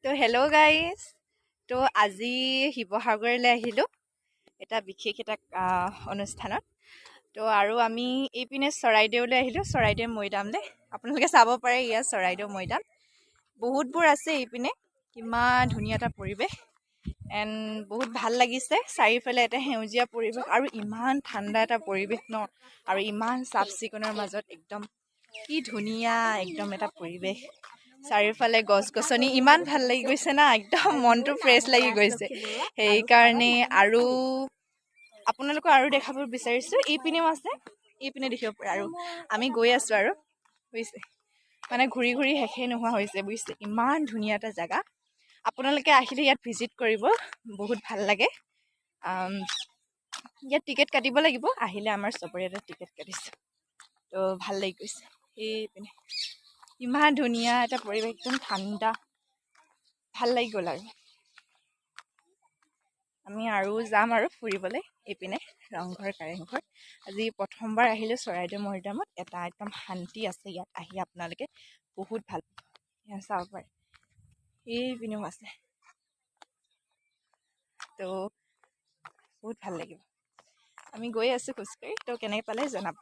তো hello' guys. তো আজি শিৱসাগৰলৈ আহিলোঁ এটা বিশেষ এটা অনুষ্ঠানত। তো আৰু আমি এইপিনে চৰাইদেউলৈ আহিলোঁ, চৰাইদেউ মৈদামলৈ। আপোনালোকে চাব পাৰে ইয়াত চৰাইদেউ মৈদাম বহুতবোৰ আছে এইপিনে। কিমান ধুনীয়া এটা পৰিৱেশ এণ্ড বহুত ভাল লাগিছে। চাৰিওফালে এটা সেউজীয়া পৰিৱেশ আৰু ইমান ঠাণ্ডা এটা পৰিৱেশ ন, আৰু ইমান চাফ চিকুণৰ মাজত একদম কি ধুনীয়া একদম এটা পৰিৱেশ। চাৰিওফালে গছ গছনি ইমান ভাল লাগি গৈছে না, একদম মনটো ফ্ৰেছ লাগি গৈছে। সেইকাৰণে আৰু আপোনালোকক আৰু দেখাব বিচাৰিছোঁ। এইপিনেও আছে, এইপিনে দেখিব পাৰে। আৰু আমি গৈ আছোঁ আৰু বুজিছে, মানে ঘূৰি ঘূৰি শেষেই নোহোৱা হৈছে বুজিছে। ইমান ধুনীয়া এটা জেগা, আপোনালোকে আহিলে ইয়াত ভিজিট কৰিব, বহুত ভাল লাগে। ইয়াত টিকেট কাটিব লাগিব। আহিলে আমাৰ চবৰে এটা টিকেট কাটিছোঁ, তো ভাল লাগি গৈছে। এইপিনে ইমান ধুনীয়া এটা পৰিৱেশ, একদম ঠাণ্ডা, ভাল লাগি গ'ল। আৰু আমি আৰু যাম আৰু ফুৰিবলৈ এইপিনে ৰংঘৰ কাৰেংঘৰ। আজি প্ৰথমবাৰ আহিলোঁ চৰাইদেউ মৈদামত। এটা একদম শান্তি আছে ইয়াত আহি, আপোনালোকে বহুত ভাল পাব। ইয়াত চাব পাৰে, এইপিনেও আছে, তো বহুত ভাল লাগিব। আমি গৈ আছোঁ খোজকাঢ়ি, তো কেনেকৈ পালে জনাব।